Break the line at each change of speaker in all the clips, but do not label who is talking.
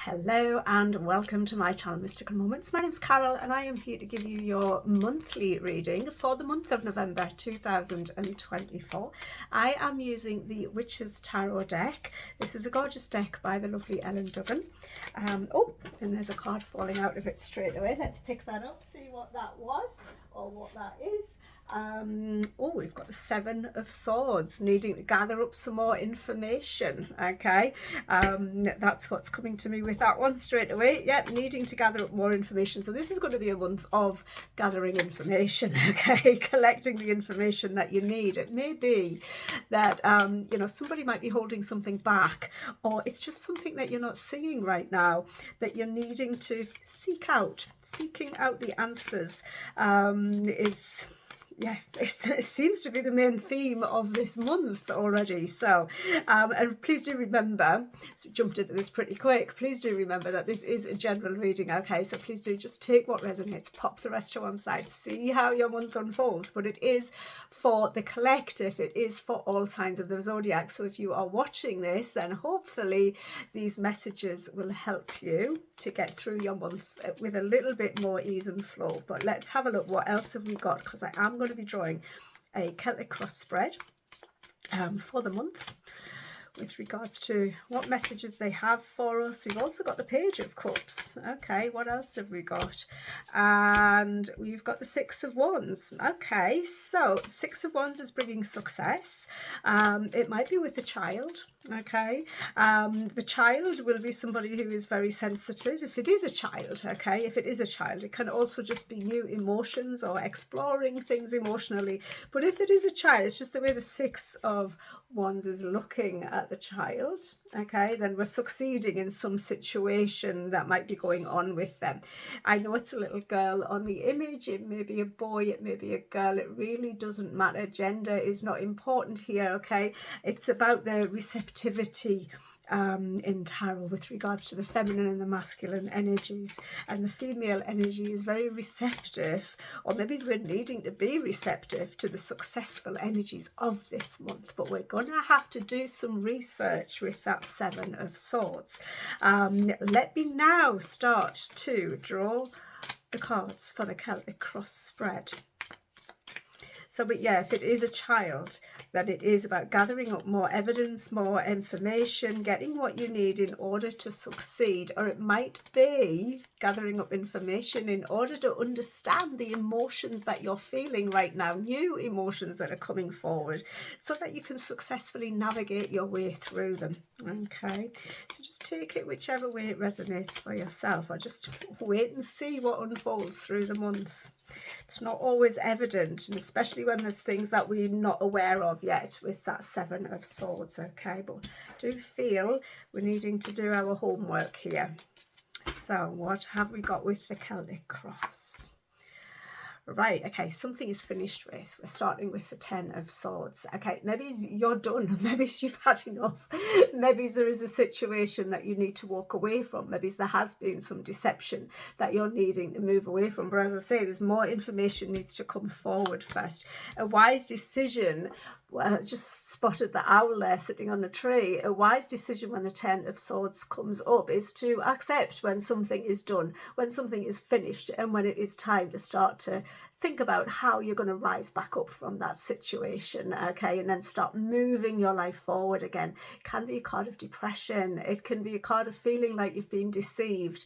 Hello and welcome to my channel Mystical Moments. My name's Carol and I am here to give you your monthly reading for the month of November 2024. I am using the Witch's Tarot deck. This is a gorgeous deck by the lovely Ellen Dugan. Oh, and there's a card falling out of it straight away. Let's pick that up, see what that was or what that is. Oh, we've got the Seven of Swords, needing to gather up some more information. Okay, that's what's coming to me with that one straight away. Yep, needing to gather up more information. So this is going to be a month of gathering information. Okay, collecting the information that you need. It may be that you know, somebody might be holding something back, or it's just something that you're not seeing right now that you're needing to seek out. Seeking out the answers is, yeah, it seems to be the main theme of this month already. So and please do remember, so jumped into this pretty quick, please do remember that this is a general reading. Okay, so please do just take what resonates, pop the rest to one side, see how your month unfolds. But it is for the collective, it is for all signs of the zodiac. So if you are watching this, then hopefully these messages will help you to get through your month with a little bit more ease and flow. But let's have a look, what else have we got, because I am going to be drawing a Celtic cross spread for the month with regards to what messages they have for us. We've also got the Page of Cups. Okay, what else have we got? And we've got the Six of Wands. Okay, so Six of Wands is bringing success. It might be with a child. Okay, the child will be somebody who is very sensitive. If it is a child, okay, if it is a child, it can also just be new emotions or exploring things emotionally. But if it is a child, it's just the way the Six of Wands is looking at the child, okay, then we're succeeding in some situation that might be going on with them. I know it's a little girl on the image, it may be a boy, it may be a girl, it really doesn't matter. Gender is not important here. Okay, it's about the receptivity in tarot with regards to the feminine and the masculine energies, and the female energy is very receptive, or maybe we're needing to be receptive to the successful energies of this month. But we're gonna have to do some research with that Seven of Swords. Let me now start to draw the cards for the Celtic cross spread. So, but yeah, if it is a child, then it is about gathering up more evidence, more information, getting what you need in order to succeed. Or it might be gathering up information in order to understand the emotions that you're feeling right now, new emotions that are coming forward, so that you can successfully navigate your way through them. Okay, so just take it whichever way it resonates for yourself, or just wait and see what unfolds through the month. It's not always evident, and especially when there's things that we're not aware of yet with that Seven of Swords. Okay, but do feel we're needing to do our homework here. So what have we got with the Celtic cross? Right, okay, something is finished with. We're starting with the Ten of Swords. Okay, maybe you're done. Maybe you've had enough. Maybe there is a situation that you need to walk away from. Maybe there has been some deception that you're needing to move away from. But as I say, there's more information needs to come forward first. A wise decision, just spotted the owl there sitting on the tree. A wise decision when the Ten of Swords comes up is to accept when something is done, when something is finished, and when it is time to start to think about how you're going to rise back up from that situation. Okay, and then start moving your life forward again. It can be a card of depression, it can be a card of feeling like you've been deceived,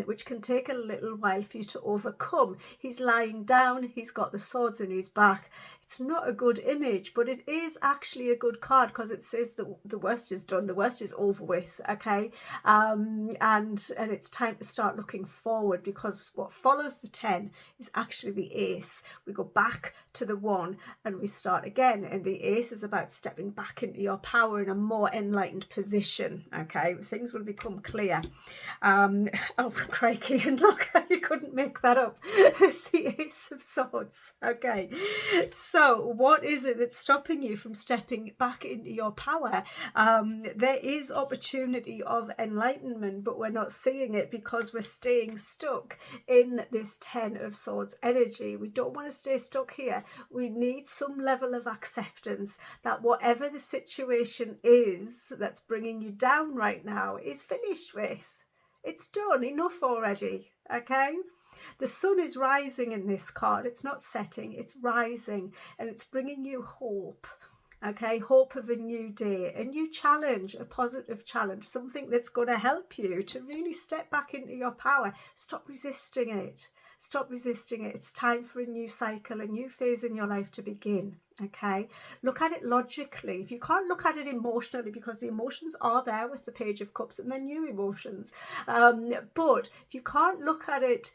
which can take a little while for you to overcome. He's lying down, he's got the swords in his back. It's not a good image, but it is actually a good card, because it says that the worst is done, the worst is over with. Okay, and it's time to start looking forward, because what follows the 10 is actually the Ace. We go back to the 1 and we start again, and the Ace is about stepping back into your power in a more enlightened position. Okay, things will become clear. Oh crikey, and look, you couldn't make that up. It's the Ace of Swords. Okay, so what is it that's stopping you from stepping back into your power? There is opportunity of enlightenment, but we're not seeing it because we're staying stuck in this Ten of Swords energy. We don't want to stay stuck here. We need some level of acceptance that whatever the situation is that's bringing you down right now is finished with. It's done, enough already, okay? The sun is rising in this card. It's not setting, it's rising, and it's bringing you hope. Okay, hope of a new day, a new challenge, a positive challenge, something that's going to help you to really step back into your power. Stop resisting it. Stop resisting it. It's time for a new cycle, a new phase in your life to begin. Okay, look at it logically. If you can't look at it emotionally, because the emotions are there with the Page of Cups and they're new emotions, but if you can't look at it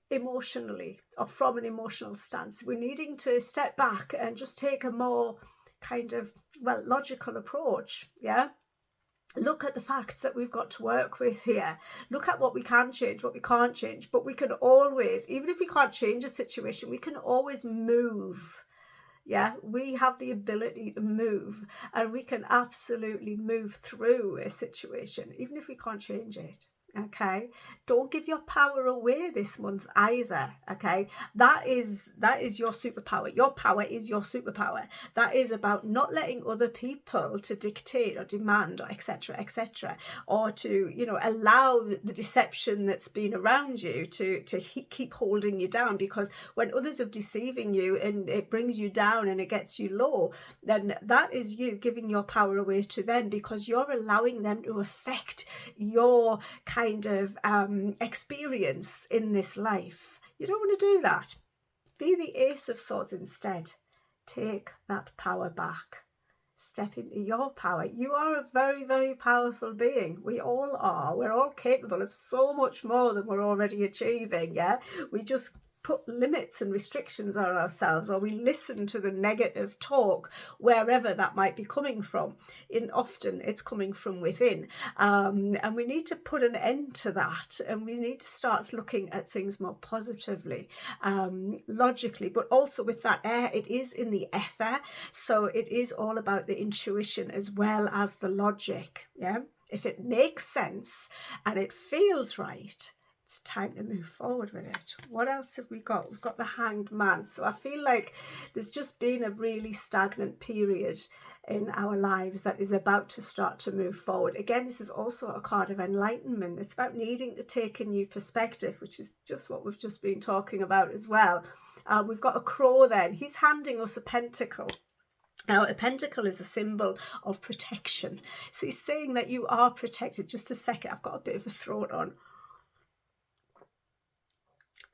emotionally or from an emotional stance, we're needing to step back and just take a more kind of, well, logical approach. Yeah, look at the facts that we've got to work with here. Look at what we can change, what we can't change, but we can always, even if we can't change a situation, we can always move. Yeah, we have the ability to move, and we can absolutely move through a situation even if we can't change it. Okay, don't give your power away this month either. Okay, that is your superpower. Your power is your superpower. That is about not letting other people to dictate or demand, or etc., or to, you know, allow the deception that's been around you to keep holding you down. Because when others are deceiving you and it brings you down and it gets you low, then that is you giving your power away to them, because you're allowing them to affect your kind of experience in this life. You don't want to do that. Be the Ace of Swords instead. Take that power back. Step into your power. You are a very, very powerful being. We all are. We're all capable of so much more than we're already achieving. Yeah, we just put limits and restrictions on ourselves, or we listen to the negative talk wherever that might be coming from. Often it's coming from within, and we need to put an end to that, and we need to start looking at things more positively, logically, but also with that air. It is in the ether, so it is all about the intuition as well as the logic. Yeah, if it makes sense and it feels right, it's time to move forward with it. What else have we got? We've got the Hanged Man. So I feel like there's just been a really stagnant period in our lives that is about to start to move forward. Again, this is also a card of enlightenment. It's about needing to take a new perspective, which is just what we've just been talking about as well. We've got a crow then. He's handing us a pentacle. Now, a pentacle is a symbol of protection. So he's saying that you are protected. Just a second, I've got a bit of a throat on.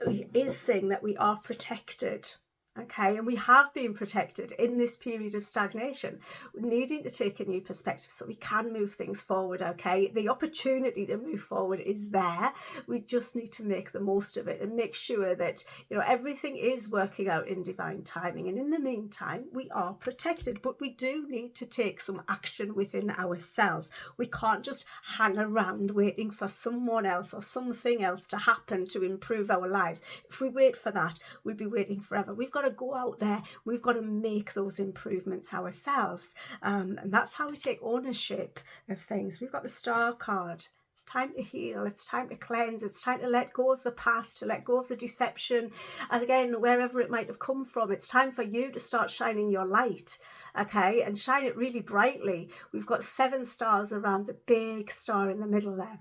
He is saying that we are protected. Okay, and we have been protected in this period of stagnation. We're needing to take a new perspective so we can move things forward. Okay, the opportunity to move forward is there. We just need to make the most of it and make sure that, you know, everything is working out in divine timing. And in the meantime, we are protected, but we do need to take some action within ourselves. We can't just hang around waiting for someone else or something else to happen to improve our lives. If we wait for that, we'll be waiting forever. We've got to go out there, we've got to make those improvements ourselves, and that's how we take ownership of things. We've got the Star card. It's time to heal, it's time to cleanse, it's time to let go of the past, to let go of the deception, and again, wherever it might have come from, it's time for you to start shining your light, okay, and shine it really brightly. We've got 7 stars around the big star in the middle there.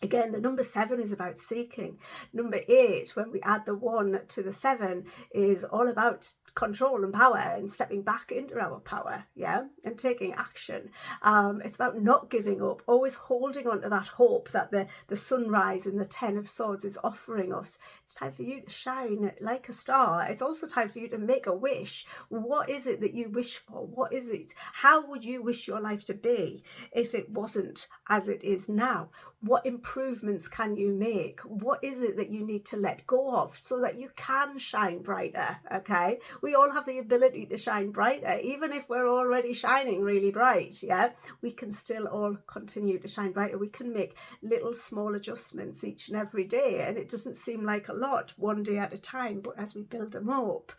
Again, the number 7 is about seeking. Number 8, when we add the 1 to the 7, is all about control and power and stepping back into our power, yeah, and taking action. It's about not giving up, always holding on to that hope that the sunrise in the 10 of Swords is offering us. It's time for you to shine like a star. It's also time for you to make a wish. What is it that you wish for? What is it? How would you wish your life to be if it wasn't as it is now? What improvements can you make? What is it that you need to let go of so that you can shine brighter? Okay, we all have the ability to shine brighter, even if we're already shining really bright. Yeah, we can still all continue to shine brighter. We can make little small adjustments each and every day, and it doesn't seem like a lot one day at a time, but as we build them up,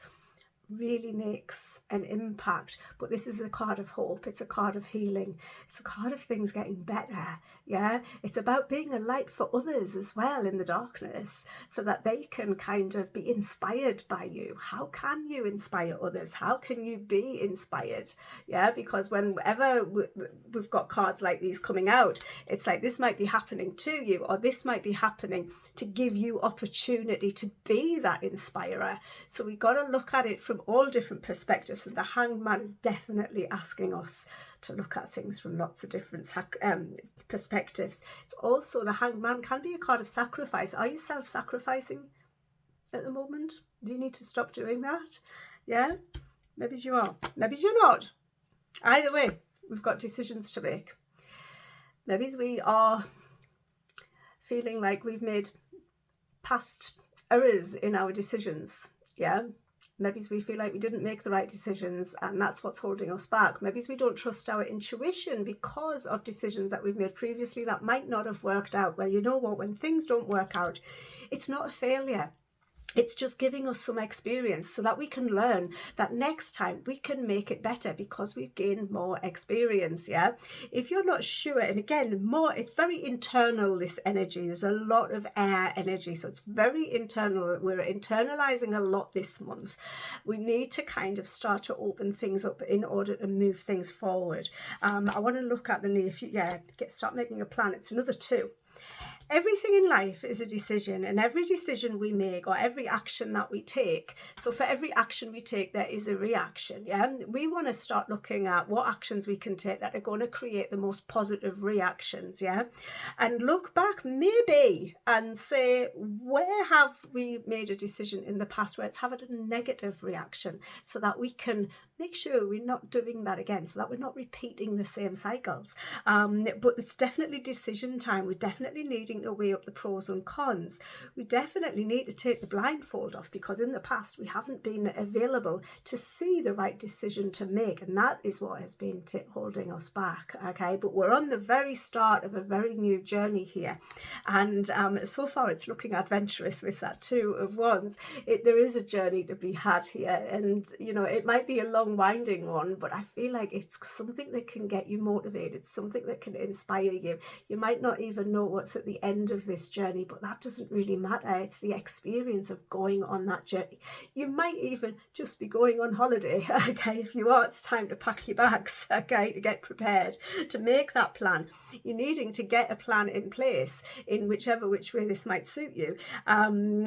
really makes an impact. But this is a card of hope. It's a card of healing. It's a card of things getting better. Yeah, it's about being a light for others as well in the darkness, so that they can kind of be inspired by you. How can you inspire others? How can you be inspired? Yeah, because whenever we've got cards like these coming out, it's like this might be happening to you, or this might be happening to give you opportunity to be that inspirer. So we got to look at it from all different perspectives, and the Hanged Man is definitely asking us to look at things from lots of different perspectives. It's also, the Hanged Man can be a card of sacrifice. Are you self-sacrificing at the moment? Do you need to stop doing that? Yeah, maybe you are, maybe you're not. Either way, we've got decisions to make. Maybe we are feeling like we've made past errors in our decisions. Yeah, maybe we feel like we didn't make the right decisions, and that's what's holding us back. Maybe we don't trust our intuition because of decisions that we've made previously that might not have worked out. Well, you know what, when things don't work out, it's not a failure. It's just giving us some experience so that we can learn that next time we can make it better because we've gained more experience. Yeah, if you're not sure, and again, it's very internal, this energy. There's a lot of air energy, so it's very internal. We're internalizing a lot this month. We need to kind of start to open things up in order to move things forward. I want to look at the near future. Yeah, start making a plan. It's another 2. Everything in life is a decision, and every decision we make, or every action that we take, so for every action we take there is a reaction. Yeah, we want to start looking at what actions we can take that are going to create the most positive reactions. Yeah, and look back maybe and say, where have we made a decision in the past where it's had a negative reaction, so that we can make sure we're not doing that again, so that we're not repeating the same cycles. But it's definitely decision time. We're definitely needing to weigh up the pros and cons. We definitely need to take the blindfold off, because in the past we haven't been available to see the right decision to make, and that is what has been holding us back. Okay, but we're on the very start of a very new journey here, and so far it's looking adventurous with that 2 of Wands. There is a journey to be had here, and you know, it might be a long winding one, but I feel like it's something that can get you motivated, something that can inspire you. You might not even know what's at the end of this journey, but that doesn't really matter. It's the experience of going on that journey. You might even just be going on holiday. Okay, if you are, it's time to pack your bags. Okay, to get prepared, to make that plan. You're needing to get a plan in place in which way this might suit you,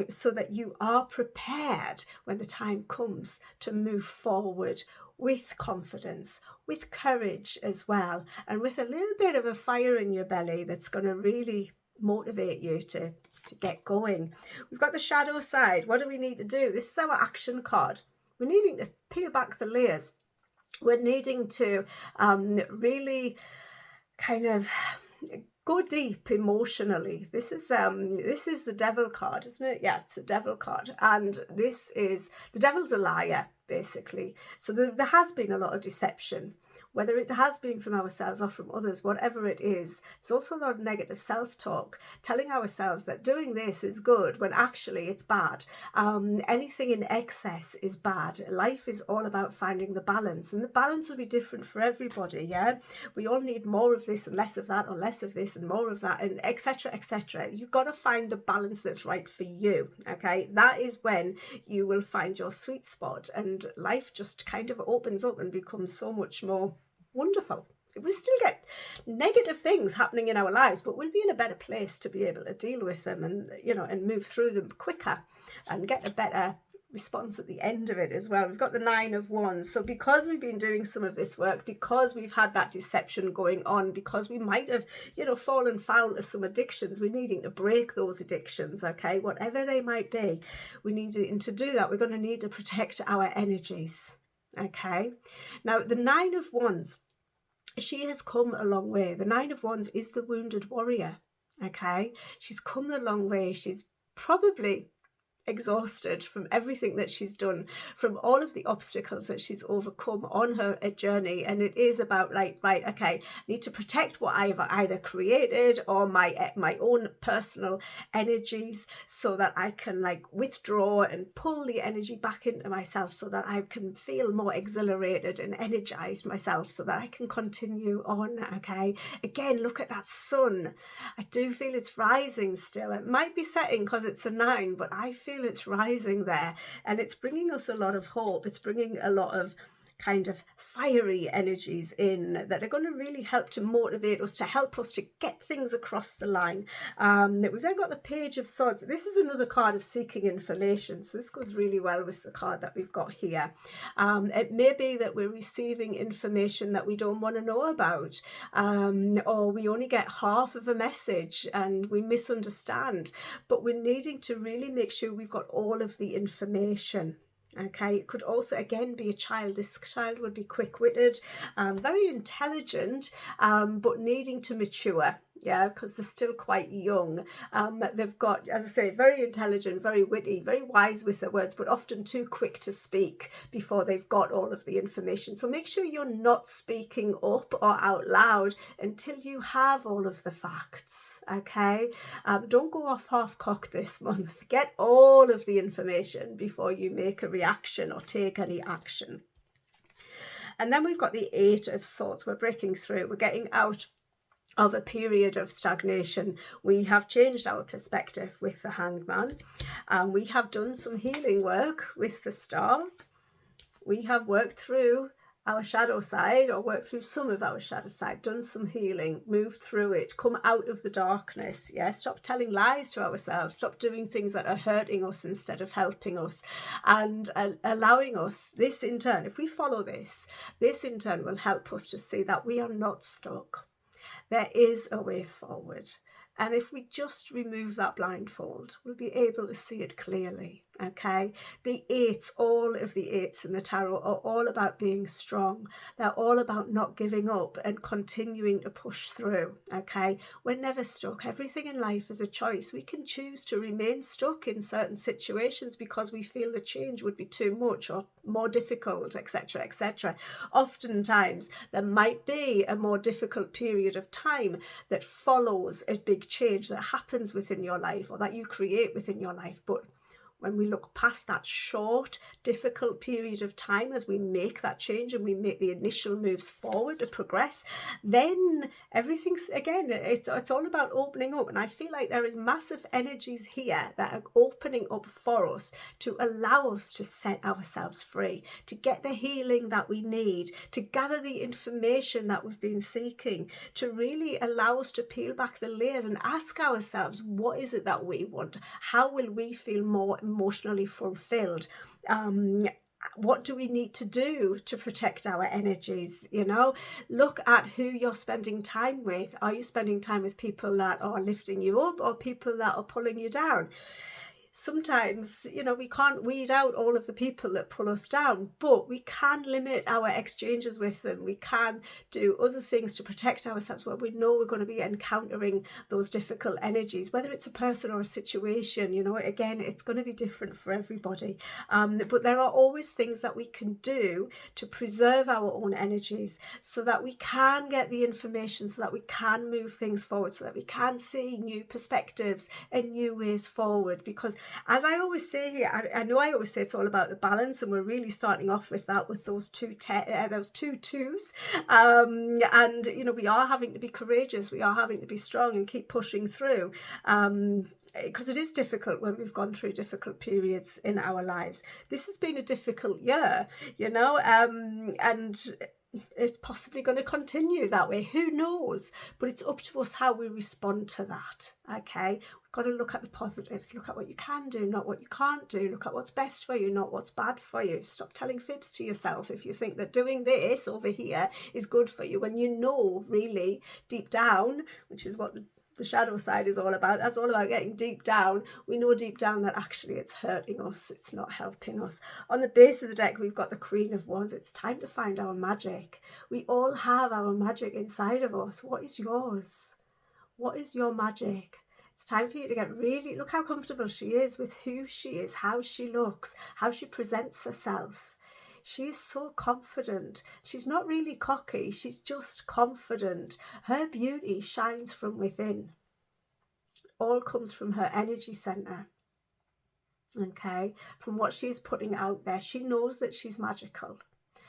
so that you are prepared when the time comes to move forward with confidence, with courage as well, and with a little bit of a fire in your belly that's going to really motivate you to get going. We've got the shadow side. What do we need to do? This is our action card. We're needing to peel back the layers. We're needing to really kind of go deep emotionally. This is the Devil card, isn't it? Yeah, it's the Devil card, and this is, the Devil's a liar, basically. So there has been a lot of deception, whether it has been from ourselves or from others, whatever it is. There's also a lot of negative self-talk, telling ourselves that doing this is good when actually it's bad. Anything in excess is bad. Life is all about finding the balance, and the balance will be different for everybody. Yeah, we all need more of this and less of that, or less of this and more of that, and etc, etc. You've got to find the balance that's right for you. Okay, that is when you will find your sweet spot, and life just kind of opens up and becomes so much more wonderful. We still get negative things happening in our lives, but we'll be in a better place to be able to deal with them, and you know, and move through them quicker and get a better response at the end of it as well. We've got the 9 of Wands. So because we've been doing some of this work, because we've had that deception going on, because we might have, you know, fallen foul of some addictions, we're needing to break those addictions. Okay, whatever they might be, we need to do that. We're going to need to protect our energies. Okay, now the 9 of Wands, she has come a long way. The 9 of Wands is the wounded warrior. Okay, she's come a long way. She's probably exhausted from everything that she's done, from all of the obstacles that she's overcome on her journey. And it is about like, right, okay, I need to protect what I've either created or my own personal energies, so that I can like withdraw and pull the energy back into myself, so that I can feel more exhilarated and energized myself, so that I can continue on. Okay, again, look at that sun. I do feel it's rising still. It might be setting because it's a 9, but I feel it's rising there, and it's bringing us a lot of hope. It's bringing a lot of kind of fiery energies in that are going to really help to motivate us, to help us to get things across the line. We've then got the Page of Swords. This is another card of seeking information, so this goes really well with the card that we've got here. It may be that we're receiving information that we don't want to know about, or we only get half of a message and we misunderstand, but we're needing to really make sure we've got all of the information. Okay, it could also again be a child. This child would be quick-witted, very intelligent, but needing to mature. Yeah, because they're still quite young. They've got, as I say, very intelligent, very witty, very wise with their words, but often too quick to speak before they've got all of the information. So make sure you're not speaking up or out loud until you have all of the facts. Okay, don't go off half-cocked this month. Get all of the information before you make a reaction or take any action. And then we've got the 8 of Swords. We're breaking through. We're getting out of a period of stagnation. We have changed our perspective with the Hangman. We have done some healing work with the Star. We have worked through our shadow side, or worked through some of our shadow side, done some healing, moved through it, come out of the darkness. Yeah, stop telling lies to ourselves, stop doing things that are hurting us instead of helping us, and allowing us, this in turn, if we follow this in turn will help us to see that we are not stuck. There is a way forward. And if we just remove that blindfold, we'll be able to see it clearly. Okay, the 8s, all of the 8s in the tarot are all about being strong. They're all about not giving up and continuing to push through. Okay, we're never stuck. Everything in life is a choice. We can choose to remain stuck in certain situations because we feel the change would be too much or more difficult, etc., etc. Oftentimes there might be a more difficult period of time that follows a big change that happens within your life or that you create within your life, but when we look past that short, difficult period of time as we make that change and we make the initial moves forward to progress, then everything's, again, it's all about opening up. And I feel like there is massive energies here that are opening up for us to allow us to set ourselves free, to get the healing that we need, to gather the information that we've been seeking, to really allow us to peel back the layers and ask ourselves, what is it that we want? How will we feel more emotionally fulfilled? What do we need to do to protect our energies? You know, look at who you're spending time with. Are you spending time with people that are lifting you up or people that are pulling you down? Sometimes, you know, we can't weed out all of the people that pull us down, but we can limit our exchanges with them. We can do other things to protect ourselves when we know we're going to be encountering those difficult energies, whether it's a person or a situation. You know, again, it's going to be different for everybody. But there are always things that we can do to preserve our own energies so that we can get the information, so that we can move things forward, so that we can see new perspectives and new ways forward. Because as I always say here, I know I always say it's all about the balance, and we're really starting off with that with those two twos. And, you know, we are having to be courageous. We are having to be strong and keep pushing through. Because it is difficult when we've gone through difficult periods in our lives. This has been a difficult year, you know, and it's possibly going to continue that way. Who knows? But it's up to us how we respond to that. Okay, we've got to look at the positives. Look at what you can do, not what you can't do. Look at what's best for you, not what's bad for you. Stop telling fibs to yourself if you think that doing this over here is good for you, when you know really deep down, which is what the shadow side is all about. That's all about getting deep down. We know deep down that actually it's hurting us. It's not helping us. On the base of the deck, we've got the Queen of Wands. It's time to find our magic. We all have our magic inside of us. What is yours? What is your magic? It's time for you to get really, look how comfortable she is with who she is, how she looks, how she presents herself. She is so confident. She's not really cocky. She's just confident. Her beauty shines from within. All comes from her energy center. Okay, from what she's putting out there. She knows that she's magical.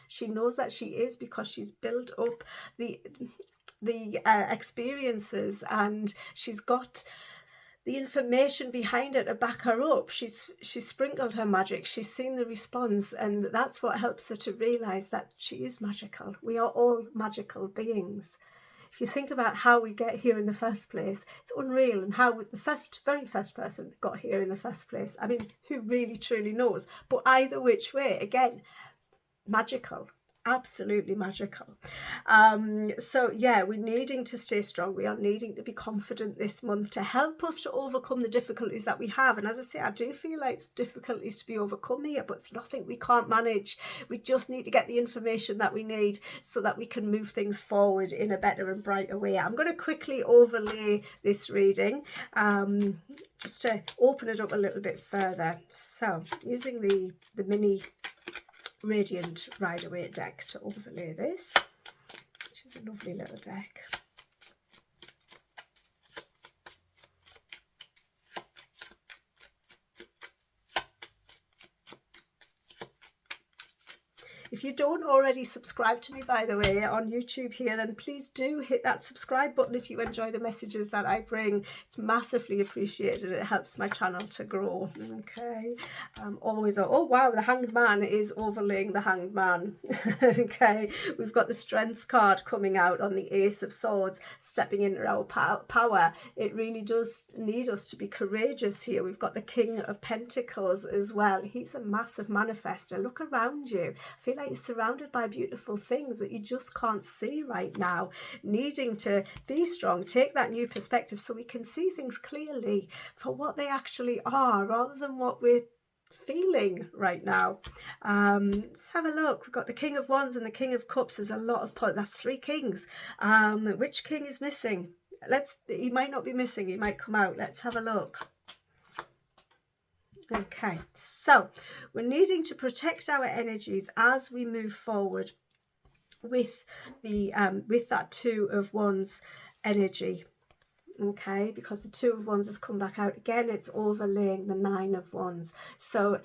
She knows that she is, because she's built up the experiences, and she's got the information behind it to back her up. She's sprinkled her magic. She's seen the response, and that's what helps her to realize that she is magical. We are all magical beings. If you think about how we get here in the first place, it's unreal, and how the very first person got here in the first place. I mean, who really truly knows? But either which way, again, magical. Absolutely magical. So yeah, we're needing to stay strong. We are needing to be confident this month to help us to overcome the difficulties that we have. And as I say, I do feel like it's difficulties to be overcome here, but it's nothing we can't manage. We just need to get the information that we need so that we can move things forward in a better and brighter way. I'm going to quickly overlay this reading just to open it up a little bit further. So using the mini Radiant Rider Waite deck to overlay this, which is a lovely little deck. If you don't already subscribe to me, by the way, on YouTube here, then please do hit that subscribe button if you enjoy the messages that I bring. It's massively appreciated. It helps my channel to grow. Okay. Always, oh wow, the Hanged Man is overlaying the Hanged Man. Okay. We've got the Strength card coming out on the Ace of Swords, stepping into our power. It really does need us to be courageous here. We've got the King of Pentacles as well. He's a massive manifester. Look around you. I feel like you're surrounded by beautiful things that you just can't see right now. Needing to be strong, take that new perspective so we can see things clearly for what they actually are, rather than what we're feeling right now. Let's have a look. We've got the King of Wands and the King of Cups. There's a lot of that's 3 kings. Which king is missing? He might not be missing. He might come out. Let's have a look. Okay, so we're needing to protect our energies as we move forward with the with that 2 of Wands energy. Okay, because the 2 of Wands has come back out again. It's overlaying the 9 of Wands. So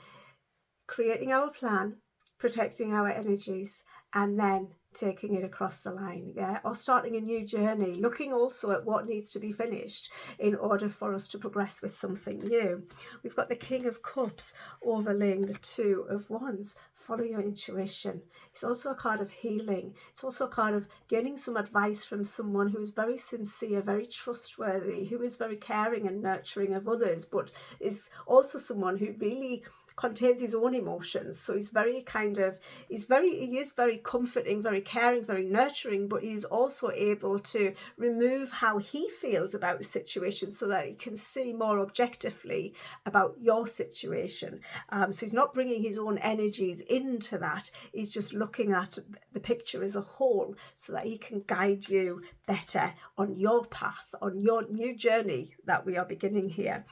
creating our plan, protecting our energies, and then taking it across the line, yeah, or starting a new journey, looking also at what needs to be finished in order for us to progress with something new. We've got the King of Cups overlaying the 2 of Wands. Follow your intuition. It's also a card of healing. It's also a card of getting some advice from someone who is very sincere, very trustworthy, who is very caring and nurturing of others, but is also someone who really contains his own emotions. So he's very he is very comforting, very caring, very nurturing, but he's also able to remove how he feels about the situation so that he can see more objectively about your situation. So he's not bringing his own energies into that. He's just looking at the picture as a whole so that he can guide you better on your path, on your new journey that we are beginning here.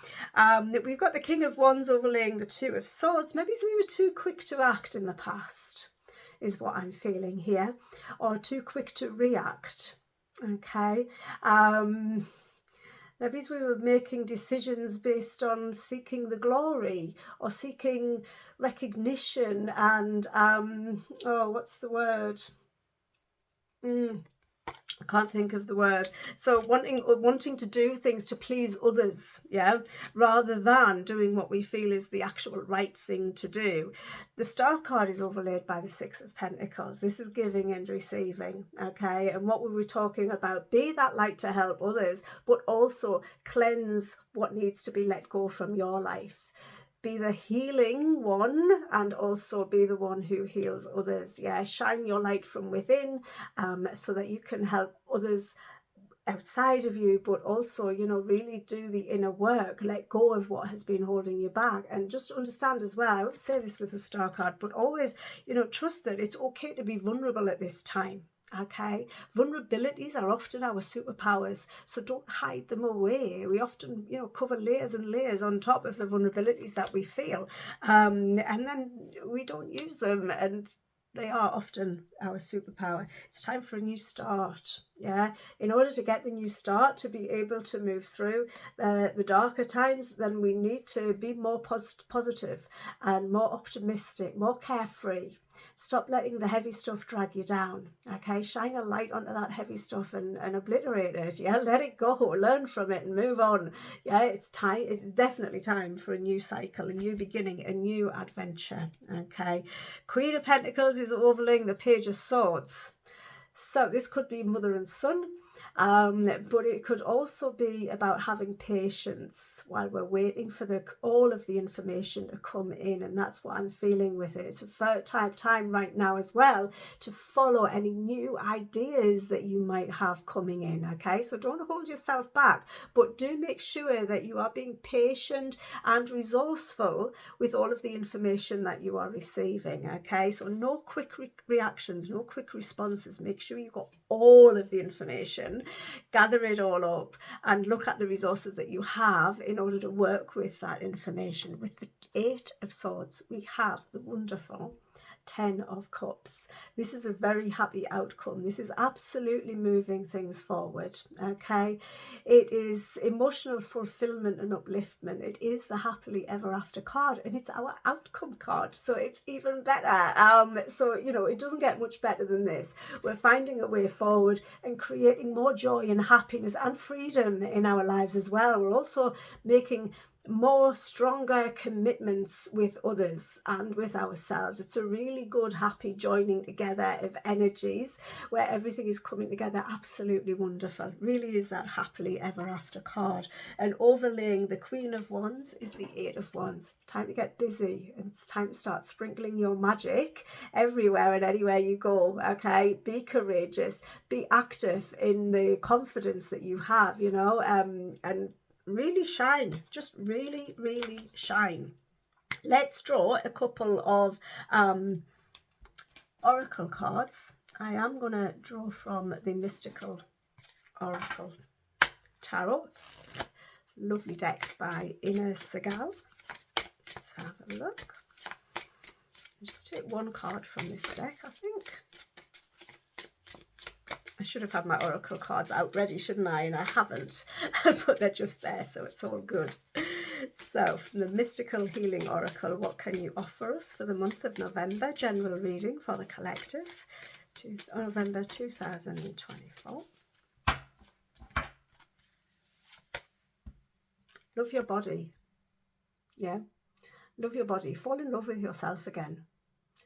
We've got the King of Wands overlaying the 2 of Swords. Maybe we were too quick to act in the past, is what I'm feeling here, or too quick to react. Okay, maybe we were making decisions based on seeking the glory or seeking recognition and oh, what's the word? I can't think of the word. So wanting to do things to please others, yeah, rather than doing what we feel is the actual right thing to do. The Star card is overlaid by the 6 of Pentacles. This is giving and receiving, okay? And what we were talking about, be that light to help others, but also cleanse what needs to be let go from your life. Be the healing one and also be the one who heals others. Yeah, shine your light from within so that you can help others outside of you, but also, you know, really do the inner work. Let go of what has been holding you back, and just understand as well, I always say this with the Star card, but always, you know, trust that it's okay to be vulnerable at this time. Okay, vulnerabilities are often our superpowers, so don't hide them away. We often, cover layers and layers on top of the vulnerabilities that we feel, and then we don't use them, and they are often our superpower. It's time for a new start. Yeah, in order to get the new start, to be able to move through the darker times, then we need to be more positive and more optimistic, more carefree. Stop letting the heavy stuff drag you down. Okay, shine a light onto that heavy stuff and obliterate it. Yeah, let it go, learn from it and move on. Yeah, it's time. It's definitely time for a new cycle, a new beginning, a new adventure. Okay, Queen of Pentacles is overlaying the Page of Swords. So this could be mother and son, but it could also be about having patience while we're waiting for all of the information to come in, and that's what I'm feeling with it. It's a third time right now as well to follow any new ideas that you might have coming in. Okay, so don't hold yourself back, but do make sure that you are being patient and resourceful with all of the information that you are receiving. Okay, so no quick reactions, no quick responses. Make sure you've got all of the information, gather it all up and look at the resources that you have in order to work with that information. With the 8 of Swords, we have the wonderful 10 of Cups. This is a very happy outcome. This is absolutely moving things forward. Okay, it is emotional fulfillment and upliftment. It is the happily ever after card, and it's our outcome card, so it's even better. So it doesn't get much better than this. We're finding a way forward and creating more joy and happiness and freedom in our lives as well. We're also making more stronger commitments with others and with ourselves. It's a really good happy joining together of energies where everything is coming together absolutely wonderful. Really is that happily ever after card. And overlaying the Queen of Wands is the 8 of Wands. It's time to get busy, and it's time to start sprinkling your magic everywhere and anywhere you go. Okay, be courageous, be active in the confidence that you have, and really shine. Just really shine. Let's draw a couple of oracle cards. I am going to draw from the Mystical Oracle Tarot. Lovely deck by Segal. Let's have a look. I'll just take one card from this deck, I think. I should have had my oracle cards out ready, shouldn't I? And I haven't, but they're just there, so it's all good. So, from the Mystical Healing Oracle, what can you offer us for the month of November? General reading for the collective, November 2024. Love your body. Yeah, love your body. Fall in love with yourself again.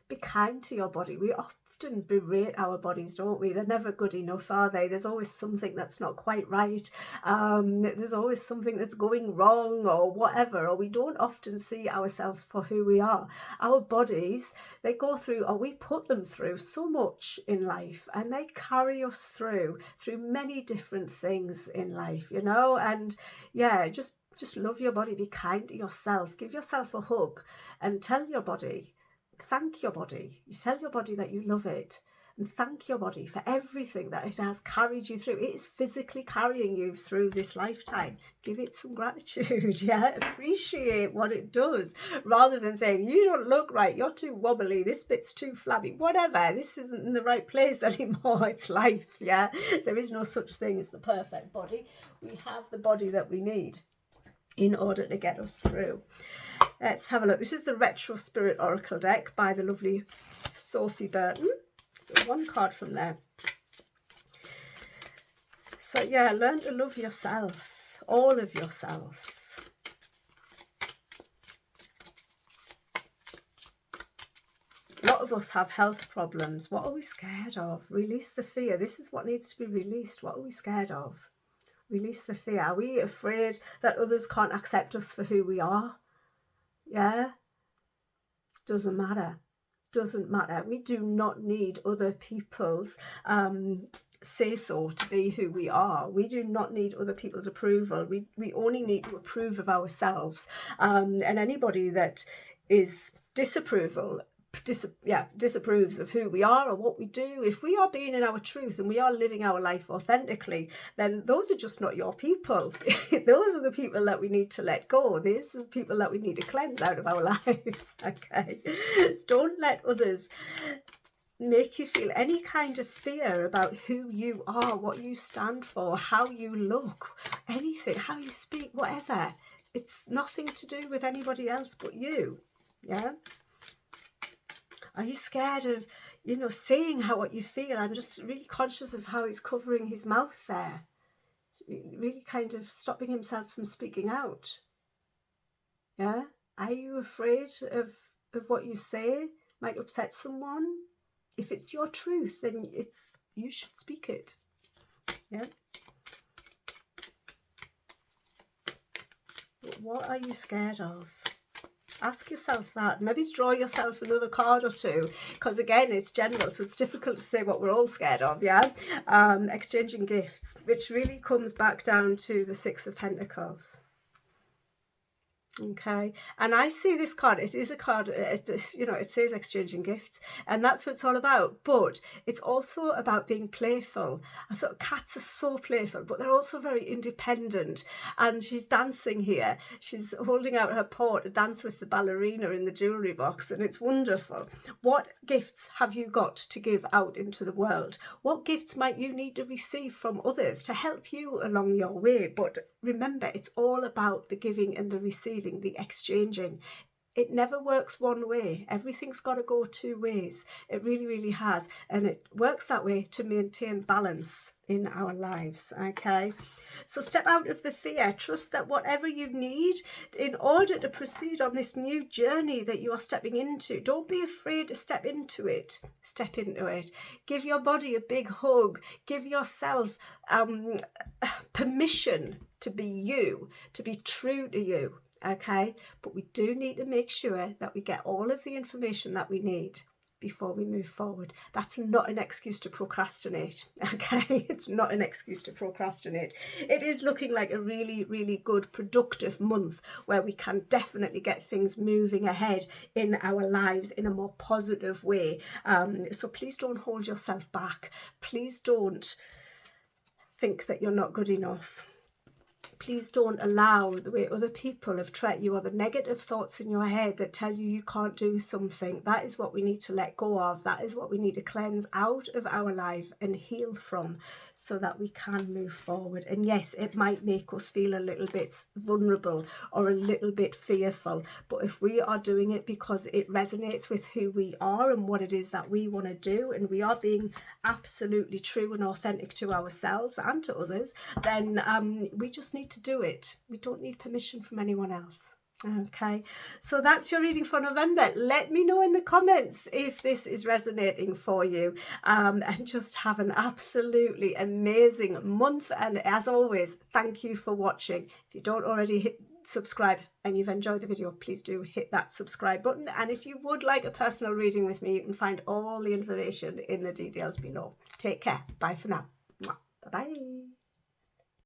Be kind to your body. We often berate our bodies, don't we? They're never good enough, are they? There's always something that's not quite right. There's always something that's going wrong or whatever, or we don't often see ourselves for who we are. Our bodies, they go through, or we put them through so much in life, and they carry us through many different things in life, and yeah, just love your body. Be kind to yourself. Give yourself a hug and tell your body, thank your body. You tell your body that you love it, and thank your body for everything that it has carried you through. It is physically carrying you through this lifetime. Give it some gratitude. Yeah, appreciate what it does, rather than saying, you don't look right, you're too wobbly, this bit's too flabby, whatever, this isn't in the right place anymore. It's life. Yeah, there is no such thing as the perfect body. We have the body that we need in order to get us through. Let's have a look. This is the RetroSpirit Oracle deck by the lovely Sophie Burton. So one card from there. So yeah, learn to love yourself, all of yourself. A lot of us have health problems. What are we scared of? Release the fear. This is what needs to be released. What are we scared of? Release the fear. Are we afraid that others can't accept us for who we are? Yeah, doesn't matter. Doesn't matter. We do not need other people's say so to be who we are. We do not need other people's approval. We only need to approve of ourselves. And anybody that is disapproval disapproves of who we are or what we do, if we are being in our truth and we are living our life authentically, then those are just not your people. Those are the people that we need to let go. These are the people that we need to cleanse out of our lives. Okay, so don't let others make you feel any kind of fear about who you are, what you stand for, how you look, anything, how you speak, whatever. It's nothing to do with anybody else but you. Yeah. Are you scared of, you know, saying what you feel? I'm just really conscious of how he's covering his mouth there. Really kind of stopping himself from speaking out. Yeah? Are you afraid of what you say might upset someone? If it's your truth, then you should speak it. Yeah? But what are you scared of? Ask yourself that. Maybe draw yourself another card or two, because again, it's general, so it's difficult to say what we're all scared of. Yeah. Exchanging gifts, which really comes back down to the Six of Pentacles. Okay, and I see this card, it is a card, you know, it says exchanging gifts, and that's what it's all about, but it's also about being playful. So cats are so playful, but they're also very independent, and she's dancing here. She's holding out her paw to dance with the ballerina in the jewellery box, and it's wonderful. What gifts have you got to give out into the world? What gifts might you need to receive from others to help you along your way? But remember, it's all about the giving and the receiving, the exchanging. It never works one way. Everything's got to go two ways. It really, really has. And it works that way to maintain balance in our lives. Okay, so step out of the fear. Trust that whatever you need in order to proceed on this new journey that you are stepping into, don't be afraid to step into it. Step into it. Give your body a big hug. Give yourself permission to be you, to be true to you. Okay, but we do need to make sure that we get all of the information that we need before we move forward. That's not an excuse to procrastinate. Okay, it's not an excuse to procrastinate. It is looking like a really, really good, productive month where we can definitely get things moving ahead in our lives in a more positive way. So please don't hold yourself back. Please don't think that you're not good enough. Please don't allow the way other people have treated you or the negative thoughts in your head that tell you you can't do something. That is what we need to let go of. That is what we need to cleanse out of our life and heal from so that we can move forward. And yes, it might make us feel a little bit vulnerable or a little bit fearful. But if we are doing it because it resonates with who we are and what it is that we want to do, and we are being absolutely true and authentic to ourselves and to others, then we just need to do it. We don't need permission from anyone else. Okay, so that's your reading for November. Let me know in the comments if this is resonating for you, and just have an absolutely amazing month. And as always, thank you for watching. If you don't already subscribe and you've enjoyed the video, please do hit that subscribe button. And if you would like a personal reading with me, you can find all the information in the details below. Take care. Bye for now. Bye bye.